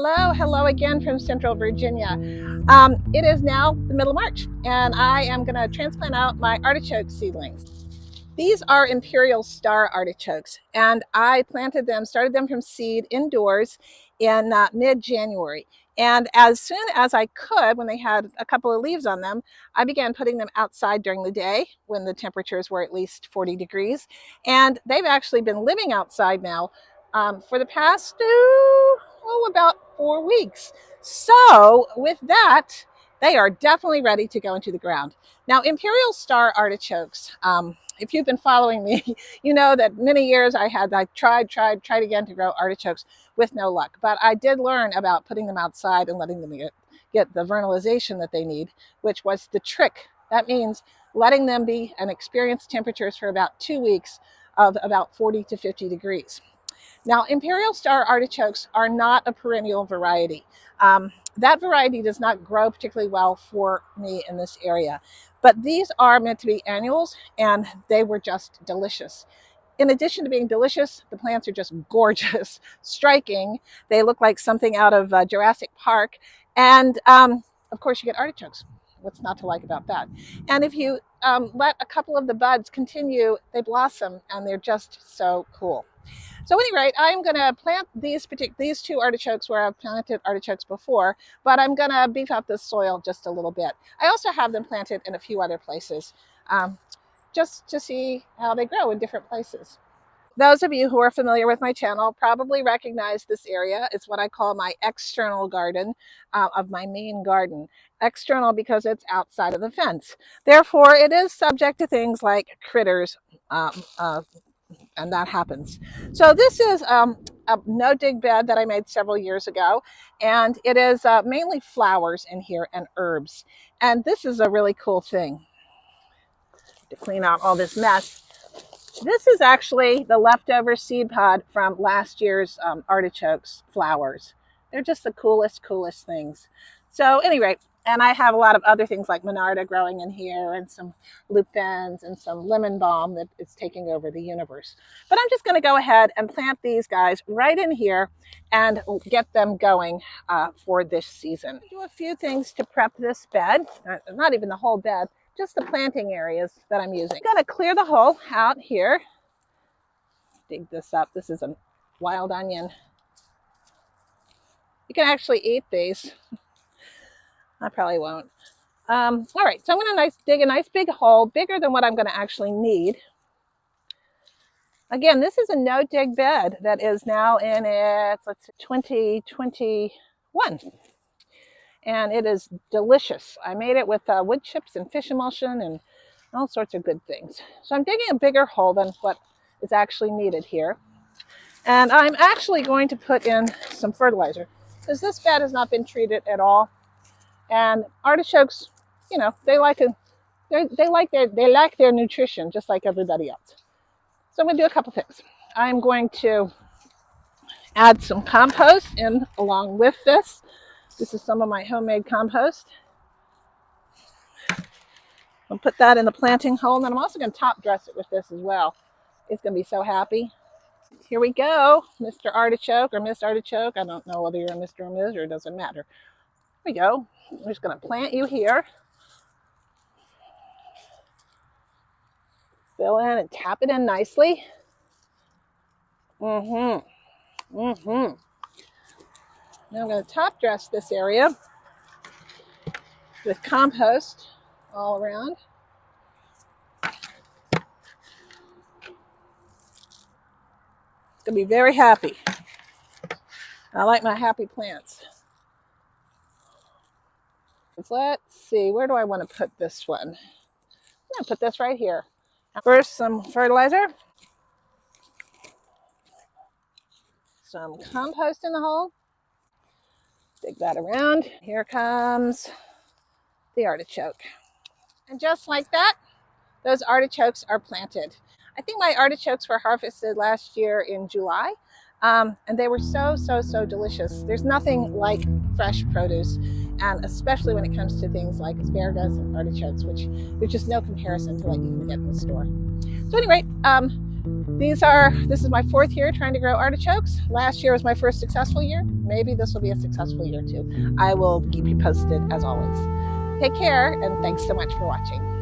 Hello again from Central Virginia. It is now the middle of March, and I am going to transplant out my artichoke seedlings. These are Imperial Star artichokes, and I started them from seed indoors in mid-January. And as soon as I could, when they had a couple of leaves on them, I began putting them outside during the day when the temperatures were at least 40 degrees. And they've actually been living outside now for the past, about 4 weeks. So with that, they are definitely ready to go into the ground. Now, Imperial Star artichokes, if you've been following me, you know that many years I tried again to grow artichokes with no luck. But I did learn about putting them outside and letting them get the vernalization that they need, which was the trick. That means letting them be and experience temperatures for about 2 weeks of about 40 to 50 degrees. Now, Imperial Star artichokes are not a perennial variety. That variety does not grow particularly well for me in this area. But these are meant to be annuals, and they were just delicious. In addition to being delicious, the plants are just gorgeous, striking. They look like something out of Jurassic Park. And of course, you get artichokes. What's not to like about that? And if you let a couple of the buds continue, they blossom, and they're just so cool. So at any rate, I'm going to plant these two artichokes where I've planted artichokes before, but I'm going to beef up the soil just a little bit. I also have them planted in a few other places, just to see how they grow in different places. Those of you who are familiar with my channel probably recognize this area. It's what I call my external garden of my main garden. External because it's outside of the fence. Therefore, it is subject to things like critters, and that happens. So this is a no-dig bed that I made several years ago, and it is mainly flowers in here and herbs. And this is a really cool thing to clean out all this mess. This is actually the leftover seed pod from last year's artichokes flowers. They're just the coolest things. So anyway, and I have a lot of other things like Monarda growing in here, and some lupins and some lemon balm that is taking over the universe. But I'm just going to go ahead and plant these guys right in here and get them going for this season. Do a few things to prep this bed, not even the whole bed, just the planting areas that I'm using. I'm going to clear the hole out here. Dig this up. This is a wild onion. You can actually eat these. I probably won't. All right, so I'm going to dig a nice big hole, bigger than what I'm going to actually need. Again, this is a no-dig bed that is now in its, 2021. And it is delicious. I made it with wood chips and fish emulsion and all sorts of good things. So I'm digging a bigger hole than what is actually needed here. And I'm actually going to put in some fertilizer, because this bed has not been treated at all. And artichokes, you know, they like their nutrition just like everybody else. So I'm going to do a couple things. I'm going to add some compost in along with this. This is some of my homemade compost. I'll put that in the planting hole, and then I'm also going to top dress it with this as well. It's going to be so happy. Here we go, Mr. Artichoke or Miss Artichoke. I don't know whether you're a Mr. or Ms. or it doesn't matter. Here we go. I'm just going to plant you here. Fill in and tap it in nicely. Now I'm going to top dress this area with compost all around. It's going to be very happy. I like my happy plants. Let's see, where do I want to put this one? I'm going to put this right here. First, some fertilizer. Some compost in the hole. Dig that around. Here comes the artichoke. And just like that, those artichokes are planted. I think my artichokes were harvested last year in July, and they were so delicious. There's nothing like fresh produce, and especially when it comes to things like asparagus and artichokes, which there's just no comparison to what you can get in the store. So anyway, This is my 4th year trying to grow artichokes. Last year was my first successful year. Maybe this will be a successful year too. I will keep you posted as always. Take care, and thanks so much for watching.